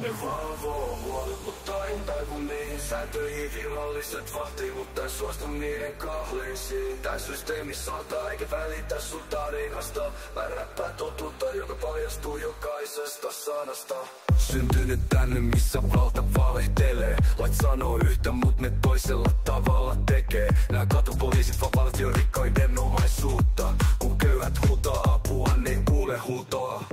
Ne valvoo mua, mutta en taivu niihin sääntöihin. Viralliset vahtii, mutta en suostu niiden kahleisiin. Tää systeemi saattaa eikä välitä sun tarinasta. Mä räppään totuutta, joka paljastuu jokaisesta sanasta. Syntynyt tänne, missä valta valehtelee. Lait sanoo yhtä, mut ne toisella tavalla tekee. Nää katupoliisit vaan valtiorikkaiden omaisuutta. Kun köyhät huutaa apua, ne kuule huutoa.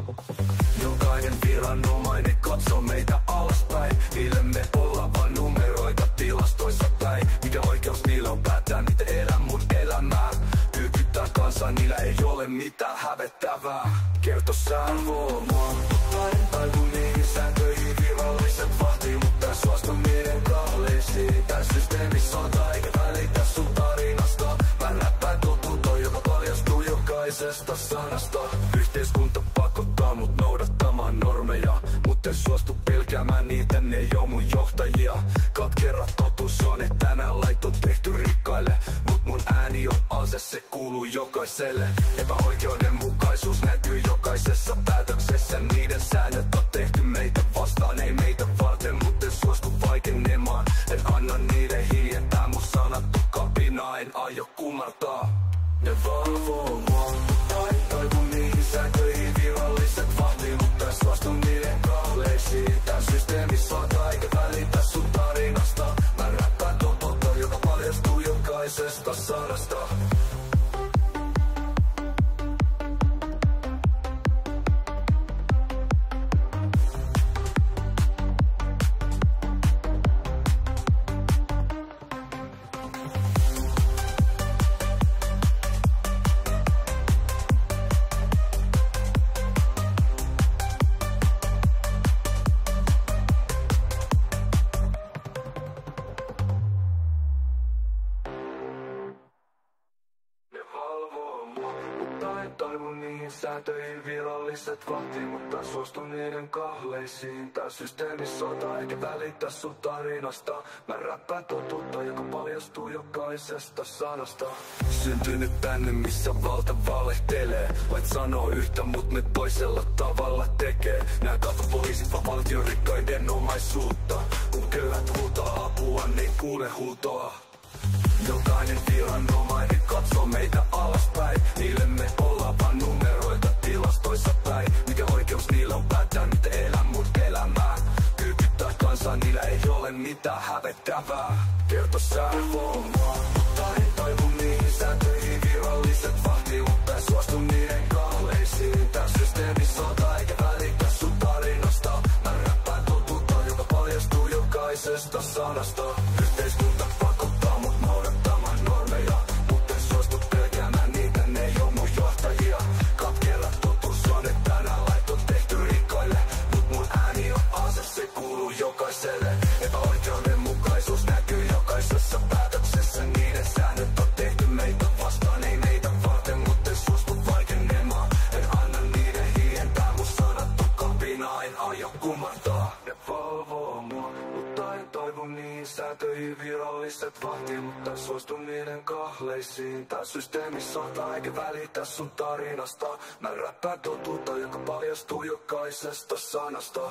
Jokainen viranomainen katsoo meitä alaspäin. Niille me ollaan vaan numeroita tilastoissa päin. Mikä oikeus niillä on päättää, miten elää mun elämää? Kyykyttää kansaa, niillä ei ole mitään hävettävää. Kerto sä arvoo mua, mutta en taivu niihin sääntöihin. Viralliset vahtii, mutta en suostu niiden kahleisiin. Tää systeemi saattaa eikä välitä sun tarinasta. Mä räppään totuutta, joka paljastuu jokaisesta sanasta. Yhteiskunta pakottaa mut noudattamaan normeja, mut en suostu pelkäämään niitä, ne ei oo mun johtajia. Katkera totuus on, että tänään lait on tehty rikkaille, mut mun ääni on ase, se kuuluu jokaiselle. Epäoikeudenmukaisuus näkyy jokaisessa päätöksessä. Niiden säännöt on tehty meitä vastaan, ei meitä varten, mut en suostu vaikenemaan. En anna niiden hiljentää mun sanattu kapina, en aio kumartaa. Ne valvoo mua, mutta en taivu niihin sääntöihin. Viralliset vahtii, mutta en suostu niiden kahleisiin. Tää systeemi saattaa eikä välitä sun tarinasta. Mä räppään totuutta, joka paljastuu jokaisesta sanasta. Taivu niihin sääntöihin, viralliset vahtii, mutta en suostu niiden kahleisiin. Tää systeemi sotaa eikä välitä sun tarinasta. Mä räppään totuutta, joka paljastuu jokaisesta sanasta. Syntynyt tänne, missä valta valehtelee. Lait sanoo yhtä, mut ne toisella tavalla tekee. Nää katupoliisit vaan valtiorikkaiden omaisuutta. Kun köyhät huutaa apua, ne ei kuule huutoa. Jokainen viranomainen katsoo meitä alaspäin. Niille me ollaan vaan numeroita tilastoissa päin. Mikä oikeus niillä on päättää, miten elää mun elämää? Kyykyttää kansaa, niillä ei ole mitään hävettävää. Kerto sä arvoo mua, mutta en taivu niihin sääntöihin. Viralliset vahtii, mutta en suostu niiden kahleisiin. Tää systeemi saattaa eikä välitä sun tarinasta. Mä räppään totuutta, joka paljastuu jokaisesta sanasta. Yhteiskunta pakottaa mut noudattamaan normeja, mut en suostu pelkäämään niitä, ne ei oo mun johtajia. Katkera totuus on, että tänään lait on tehty rikkaille, mut mun ääni on ase, se kuuluu jokaiselle. Epäoikeudenmukaisuus näkyy jokaisessa päätöksessä. Niiden säännöt on tehty meitä vastaan, ei meitä varten, mut en suostu vaikenemaan. En anna niiden hiljentää mun sanattu kapina, en aio kumartaa. Ne valvoo mua, mutta en toivu niihin sääntöihin. Viralliset vahtii, mutta en suostu niiden kahleisiin. Tää systeemi saattaa eikä välitä sun tarinasta. Mä räppään totuutta, joka paljastuu jokaisesta sanasta.